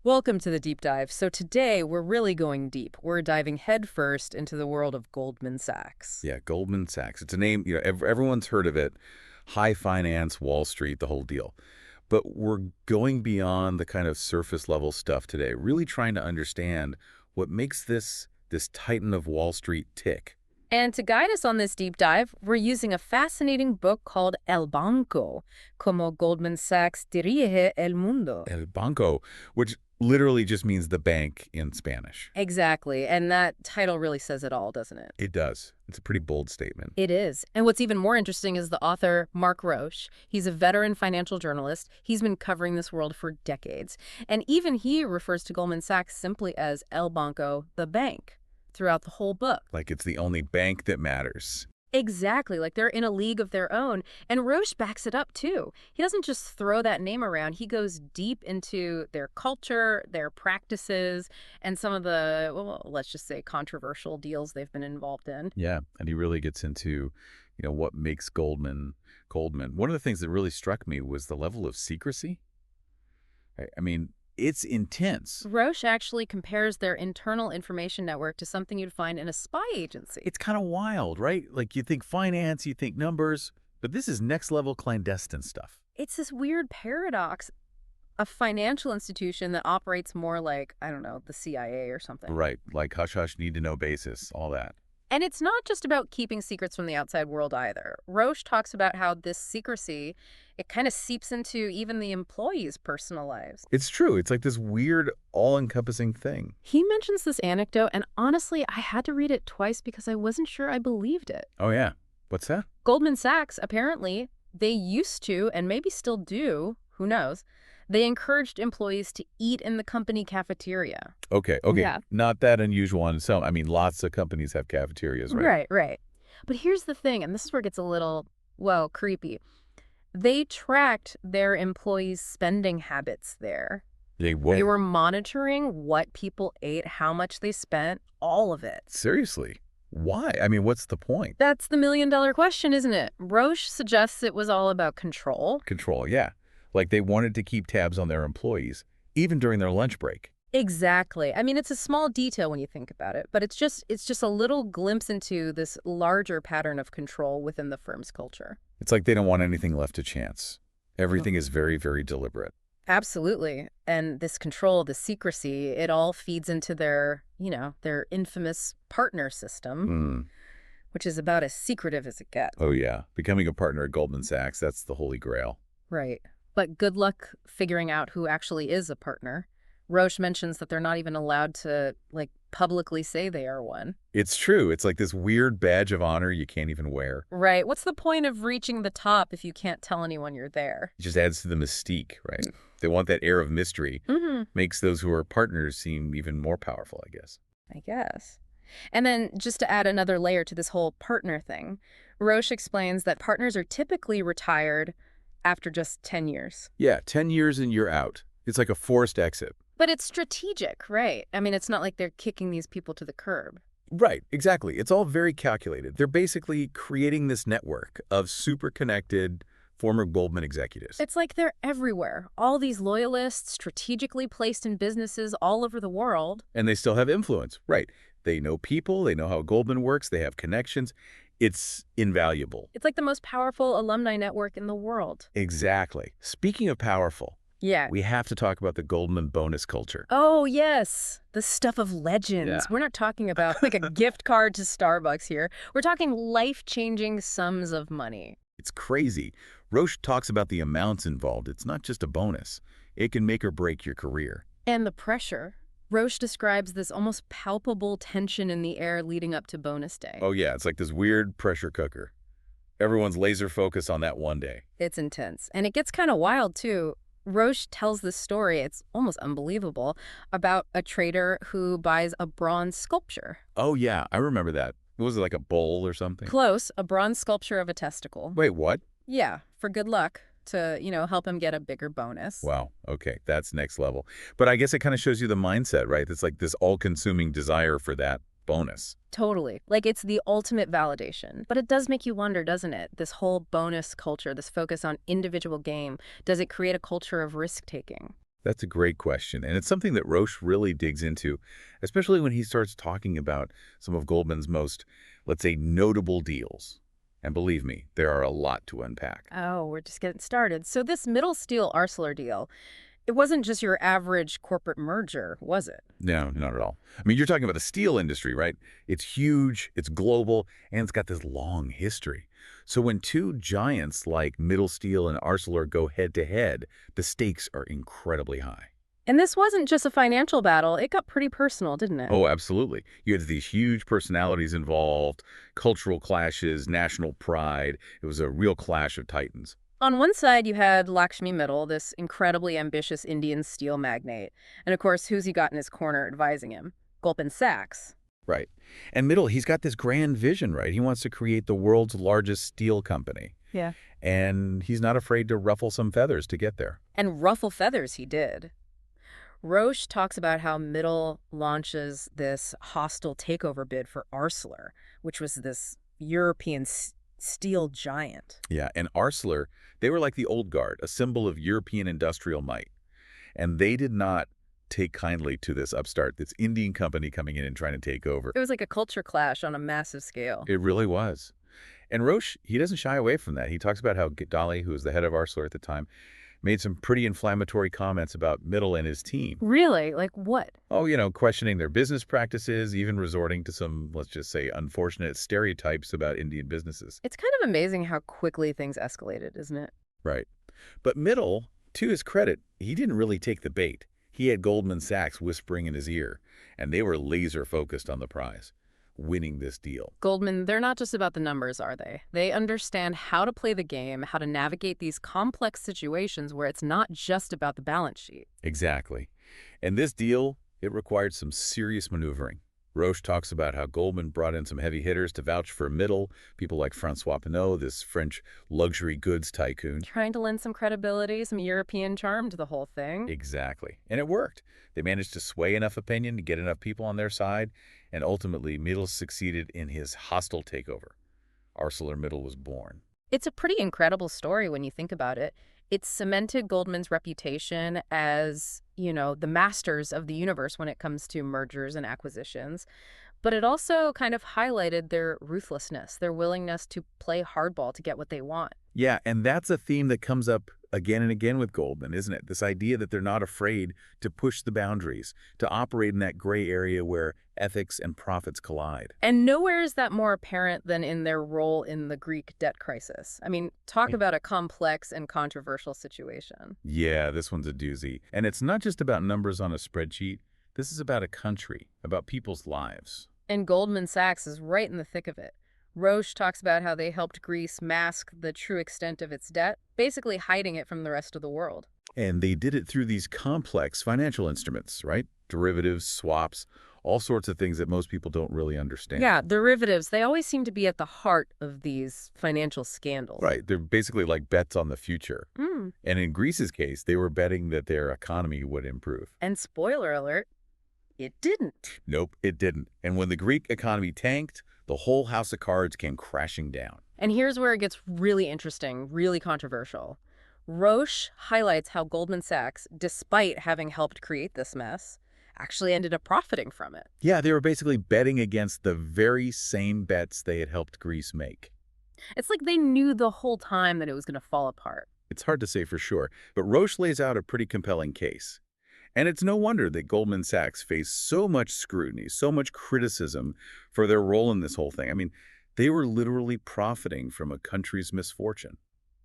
Welcome to the deep dive. So today we're really going deep. We're diving headfirst into the world of Goldman Sachs. Yeah, Goldman Sachs. It's a name, everyone's heard of it. High finance, Wall Street, the whole deal. But we're going beyond the kind of surface level stuff today, really trying to understand what makes this titan of Wall Street tick. And to guide us on this deep dive, we're using a fascinating book called El Banco, Como Goldman Sachs dirige el mundo. El Banco, which literally just means the bank in Spanish. Exactly. And that title really says it all, doesn't it? It does. It's a pretty bold statement. It is. And what's even more interesting is the author, Marc Roche. He's a veteran financial journalist. He's been covering this world for decades. And even he refers to Goldman Sachs simply as El Banco, the bank, throughout the whole book. Like it's the only bank that matters. Exactly, like they're in a league of their own. And Roche backs it up, too. He doesn't just throw that name around. He goes deep into their culture, their practices, and some of the, well, let's just say controversial deals they've been involved in. Yeah, and he really gets into, what makes Goldman Goldman. One of the things that really struck me was the level of secrecy. I mean, it's intense. Roche actually compares their internal information network to something you'd find in a spy agency. It's kind of wild, right? Like you think finance, you think numbers, but this is next level clandestine stuff. It's this weird paradox. A financial institution that operates more like, I don't know, the CIA or something. Right, like hush-hush, need-to-know basis, all that. And it's not just about keeping secrets from the outside world either. Roche talks about how this secrecy, it kind of seeps into even the employees' personal lives. It's true. It's like this weird, all-encompassing thing. He mentions this anecdote, and honestly, I had to read it twice because I wasn't sure I believed it. Oh, yeah. What's that? Goldman Sachs, apparently, they used to, and maybe still do, who knows, they encouraged employees to eat in the company cafeteria. Okay. Yeah. Not that unusual on some. I mean, lots of companies have cafeterias, right? Right. But here's the thing, and this is where it gets a little, well, creepy. They tracked their employees' spending habits there. They They were monitoring what people ate, how much they spent, all of it. Seriously? Why? I mean, what's the point? That's the million-dollar question, isn't it? Roche suggests it was all about control. Control, yeah. Like they wanted to keep tabs on their employees, even during their lunch break. Exactly. I mean, it's a small detail when you think about it, but it's just a little glimpse into this larger pattern of control within the firm's culture. It's like they don't want anything left to chance. Everything is very, very deliberate. Absolutely. And this control, the secrecy, it all feeds into their, their infamous partner system, which is about as secretive as it gets. Oh, yeah. Becoming a partner at Goldman Sachs, that's the holy grail. Right. But good luck figuring out who actually is a partner. Roche mentions that they're not even allowed to, publicly say they are one. It's true. It's like this weird badge of honor you can't even wear. Right. What's the point of reaching the top if you can't tell anyone you're there? It just adds to the mystique, right? They want that air of mystery. Makes those who are partners seem even more powerful, I guess. I guess. And then just to add another layer to this whole partner thing, Roche explains that partners are typically retired after just 10 years. Yeah, 10 years and you're out. It's like a forced exit. But it's strategic, right? I mean, it's not like they're kicking these people to the curb. Right, exactly. It's all very calculated. They're basically creating this network of super connected former Goldman executives. It's like they're everywhere. All these loyalists strategically placed in businesses all over the world. And they still have influence. Right. They know people. They know how Goldman works. They have connections. It's invaluable. It's like the most powerful alumni network in the world. Exactly. Speaking of powerful, yeah, we have to talk about the Goldman bonus culture. Oh, yes. The stuff of legends. Yeah. We're not talking about like a gift card to Starbucks here. We're talking life-changing sums of money. It's crazy. Roche talks about the amounts involved. It's not just a bonus. It can make or break your career. And the pressure. Roche describes this almost palpable tension in the air leading up to bonus day. Oh, yeah. It's like this weird pressure cooker. Everyone's laser focused on that one day. It's intense. And it gets kind of wild, too. Roche tells this story, it's almost unbelievable, about a trader who buys a bronze sculpture. Oh, yeah. I remember that. Was it like a bowl or something? Close, a bronze sculpture of a testicle. Wait, what? Yeah, for good luck to, help him get a bigger bonus. Wow. Okay. That's next level. But I guess it kind of shows you the mindset, right? It's like this all-consuming desire for that bonus. Totally. Like it's the ultimate validation. But it does make you wonder, doesn't it? This whole bonus culture, this focus on individual gain, does it create a culture of risk-taking? That's a great question, and it's something that Roche really digs into, especially when he starts talking about some of Goldman's most, let's say, notable deals. And believe me, there are a lot to unpack. Oh, we're just getting started. So this Middle Steel Arcelor deal, it wasn't just your average corporate merger, was it? No, not at all. I mean, you're talking about the steel industry, right? It's huge, it's global, and it's got this long history. So when two giants like Middle Steel and Arcelor go head-to-head, the stakes are incredibly high. And this wasn't just a financial battle. It got pretty personal, didn't it? Oh, absolutely. You had these huge personalities involved, cultural clashes, national pride. It was a real clash of titans. On one side, you had Lakshmi Mittal, this incredibly ambitious Indian steel magnate. And of course, who's he got in his corner advising him? Goldman Sachs. Right. And Middle, he's got this grand vision, right? He wants to create the world's largest steel company. Yeah. And he's not afraid to ruffle some feathers to get there. And ruffle feathers he did. Roche talks about how Mittal launches this hostile takeover bid for Arcelor, which was this European steel giant. Yeah, and Arcelor, they were like the old guard, a symbol of European industrial might. And they did not take kindly to this upstart, this Indian company coming in and trying to take over. It was like a culture clash on a massive scale. It really was. And Roche, he doesn't shy away from that. He talks about how Dolly, who was the head of Arcelor at the time, made some pretty inflammatory comments about Middle and his team. Really? Like what? Oh, questioning their business practices, even resorting to some, let's just say, unfortunate stereotypes about Indian businesses. It's kind of amazing how quickly things escalated, isn't it? Right. But Middle, to his credit, he didn't really take the bait. He had Goldman Sachs whispering in his ear, and they were laser focused on the prize, winning this deal. Goldman, they're not just about the numbers, are they? They understand how to play the game, how to navigate these complex situations where it's not just about the balance sheet. Exactly. And this deal, it required some serious maneuvering. Roche talks about how Goldman brought in some heavy hitters to vouch for Middle, people like François Pinault, this French luxury goods tycoon. Trying to lend some credibility, some European charm to the whole thing. Exactly. And it worked. They managed to sway enough opinion to get enough people on their side, and ultimately Middle succeeded in his hostile takeover. ArcelorMittal was born. It's a pretty incredible story when you think about it. It cemented Goldman's reputation as, the masters of the universe when it comes to mergers and acquisitions. But it also kind of highlighted their ruthlessness, their willingness to play hardball to get what they want. Yeah, and that's a theme that comes up again and again with Goldman, isn't it? This idea that they're not afraid to push the boundaries, to operate in that gray area where ethics and profits collide. And nowhere is that more apparent than in their role in the Greek debt crisis. I mean, talk about a complex and controversial situation. Yeah, this one's a doozy. And it's not just about numbers on a spreadsheet. This is about a country, about people's lives. And Goldman Sachs is right in the thick of it. Roche talks about how they helped Greece mask the true extent of its debt, basically hiding it from the rest of the world. And they did it through these complex financial instruments, right? Derivatives, swaps, all sorts of things that most people don't really understand. Yeah, derivatives, they always seem to be at the heart of these financial scandals. Right. They're basically like bets on the future. And in Greece's case, they were betting that their economy would improve. And spoiler alert, it didn't. Nope, it didn't. And when the Greek economy tanked, the whole house of cards came crashing down. And here's where it gets really interesting, really controversial. Roche highlights how Goldman Sachs, despite having helped create this mess, actually ended up profiting from it. Yeah, they were basically betting against the very same bets they had helped Greece make. It's like they knew the whole time that it was going to fall apart. It's hard to say for sure, but Roche lays out a pretty compelling case. And it's no wonder that Goldman Sachs faced so much scrutiny, so much criticism for their role in this whole thing. I mean, they were literally profiting from a country's misfortune.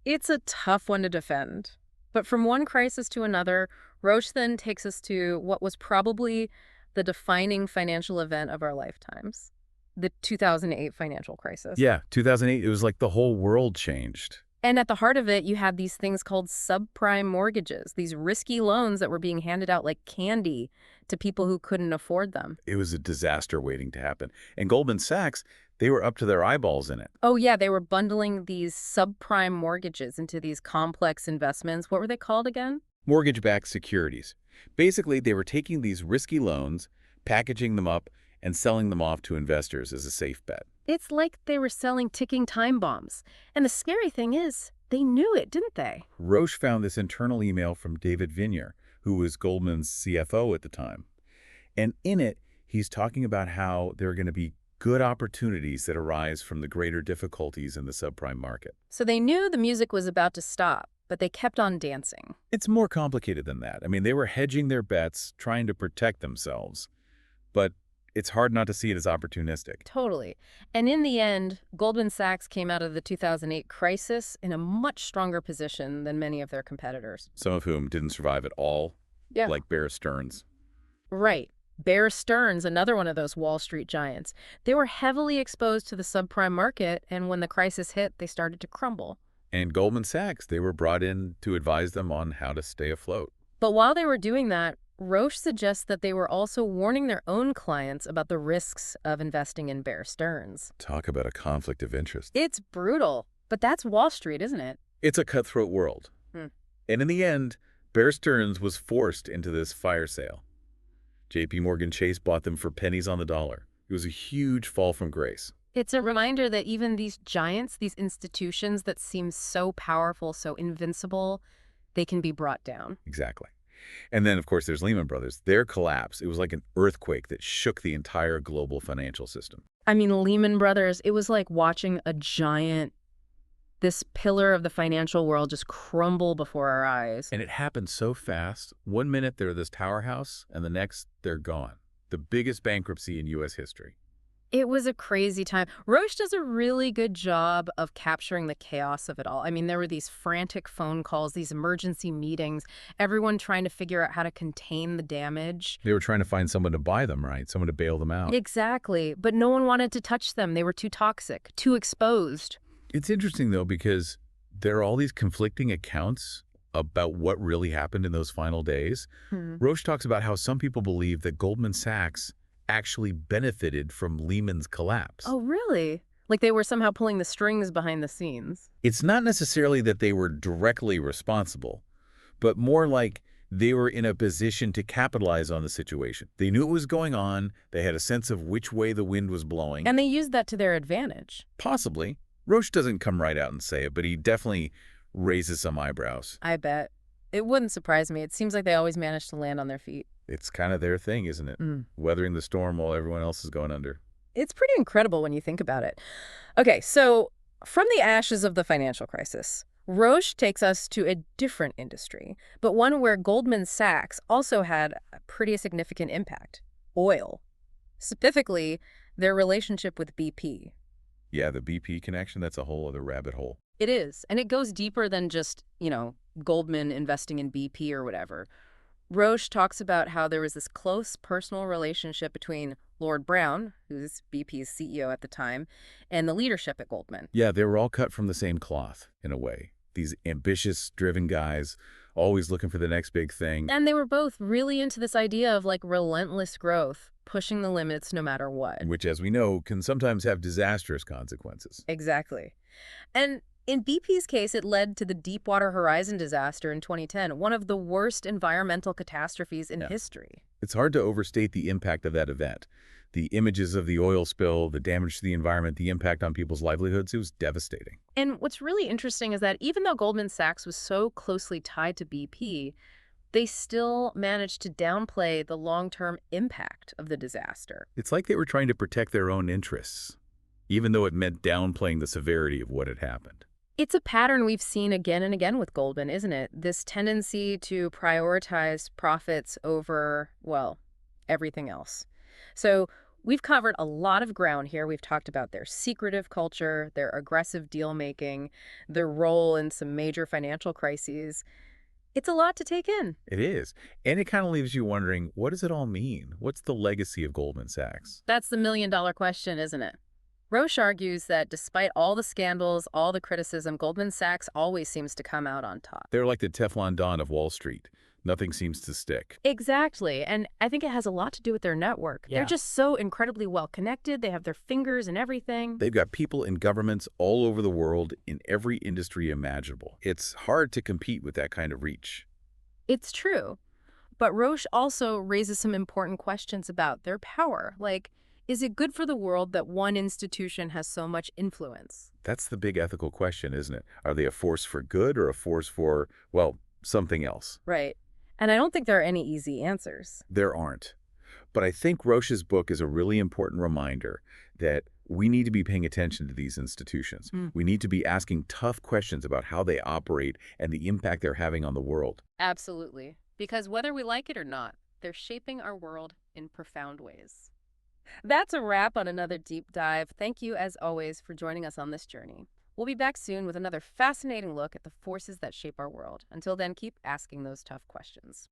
It's a tough one to defend. But from one crisis to another, Roche then takes us to what was probably the defining financial event of our lifetimes, the 2008 financial crisis. Yeah, 2008, it was like the whole world changed. And at the heart of it, you had these things called subprime mortgages, these risky loans that were being handed out like candy to people who couldn't afford them. It was a disaster waiting to happen. And Goldman Sachs, they were up to their eyeballs in it. Oh, yeah, they were bundling these subprime mortgages into these complex investments. What were they called again? Mortgage-backed securities. Basically, they were taking these risky loans, packaging them up, and selling them off to investors as a safe bet. It's like they were selling ticking time bombs. And the scary thing is, they knew it, didn't they? Roche found this internal email from David Vignier, who was Goldman's CFO at the time. And in it, he's talking about how there are going to be good opportunities that arise from the greater difficulties in the subprime market. So they knew the music was about to stop, but they kept on dancing. It's more complicated than that. I mean, they were hedging their bets, trying to protect themselves. But it's hard not to see it as opportunistic. Totally. And in the end, Goldman Sachs came out of the 2008 crisis in a much stronger position than many of their competitors. Some of whom didn't survive at all, Yeah. like Bear Stearns. Right. Bear Stearns, another one of those Wall Street giants. They were heavily exposed to the subprime market, and when the crisis hit, they started to crumble. And Goldman Sachs, they were brought in to advise them on how to stay afloat. But while they were doing that, Roche suggests that they were also warning their own clients about the risks of investing in Bear Stearns. Talk about a conflict of interest. It's brutal, but that's Wall Street, isn't it? It's a cutthroat world. Hmm. And in the end, Bear Stearns was forced into this fire sale. J.P. Morgan Chase bought them for pennies on the dollar. It was a huge fall from grace. It's a reminder that even these giants, these institutions that seem so powerful, so invincible, they can be brought down. Exactly. And then, of course, there's Lehman Brothers. Their collapse, it was like an earthquake that shook the entire global financial system. I mean, Lehman Brothers, it was like watching this pillar of the financial world just crumble before our eyes. And it happened so fast. One minute they're this tower house, and the next they're gone. The biggest bankruptcy in U.S. history. It was a crazy time. Roche does a really good job of capturing the chaos of it all. I mean, there were these frantic phone calls, these emergency meetings, everyone trying to figure out how to contain the damage. They were trying to find someone to buy them, right? Someone to bail them out. Exactly. But no one wanted to touch them. They were too toxic, too exposed. It's interesting, though, because there are all these conflicting accounts about what really happened in those final days. Roche talks about how some people believe that Goldman Sachs actually benefited from Lehman's collapse. Oh, really? Like they were somehow pulling the strings behind the scenes. It's not necessarily that they were directly responsible, but more like they were in a position to capitalize on the situation. They knew what was going on. They had a sense of which way the wind was blowing. And they used that to their advantage. Possibly. Roche doesn't come right out and say it, but he definitely raises some eyebrows. I bet. It wouldn't surprise me. It seems like they always manage to land on their feet. It's kind of their thing, isn't it? Weathering the storm while everyone else is going under. It's pretty incredible when you think about it. Okay, so from the ashes of the financial crisis, Roche takes us to a different industry, but one where Goldman Sachs also had a pretty significant impact: oil. Specifically, their relationship with BP. Yeah, the BP connection, that's a whole other rabbit hole. It is, and it goes deeper than just, Goldman investing in BP or whatever. Roche talks about how there was this close personal relationship between Lord Brown, who's BP's CEO at the time, and the leadership at Goldman. Yeah, they were all cut from the same cloth, in a way. These ambitious, driven guys, always looking for the next big thing. And they were both really into this idea of relentless growth, pushing the limits no matter what. Which, as we know, can sometimes have disastrous consequences. Exactly. And in BP's case, it led to the Deepwater Horizon disaster in 2010, one of the worst environmental catastrophes in history. It's hard to overstate the impact of that event. The images of the oil spill, the damage to the environment, the impact on people's livelihoods, it was devastating. And what's really interesting is that even though Goldman Sachs was so closely tied to BP, they still managed to downplay the long-term impact of the disaster. It's like they were trying to protect their own interests, even though it meant downplaying the severity of what had happened. It's a pattern we've seen again and again with Goldman, isn't it? This tendency to prioritize profits over, everything else. So we've covered a lot of ground here. We've talked about their secretive culture, their aggressive deal-making, their role in some major financial crises. It's a lot to take in. It is. And it kind of leaves you wondering, what does it all mean? What's the legacy of Goldman Sachs? That's the million-dollar question, isn't it? Roche argues that despite all the scandals, all the criticism, Goldman Sachs always seems to come out on top. They're like the Teflon Don of Wall Street. Nothing seems to stick. Exactly. And I think it has a lot to do with their network. Yeah. They're just so incredibly well connected. They have their fingers in everything. They've got people in governments all over the world in every industry imaginable. It's hard to compete with that kind of reach. It's true. But Roche also raises some important questions about their power. Like, is it good for the world that one institution has so much influence? That's the big ethical question, isn't it? Are they a force for good or a force for, something else? Right. And I don't think there are any easy answers. There aren't. But I think Roche's book is a really important reminder that we need to be paying attention to these institutions. Mm. We need to be asking tough questions about how they operate and the impact they're having on the world. Absolutely. Because whether we like it or not, they're shaping our world in profound ways. That's a wrap on another deep dive. Thank you, as always, for joining us on this journey. We'll be back soon with another fascinating look at the forces that shape our world. Until then, keep asking those tough questions.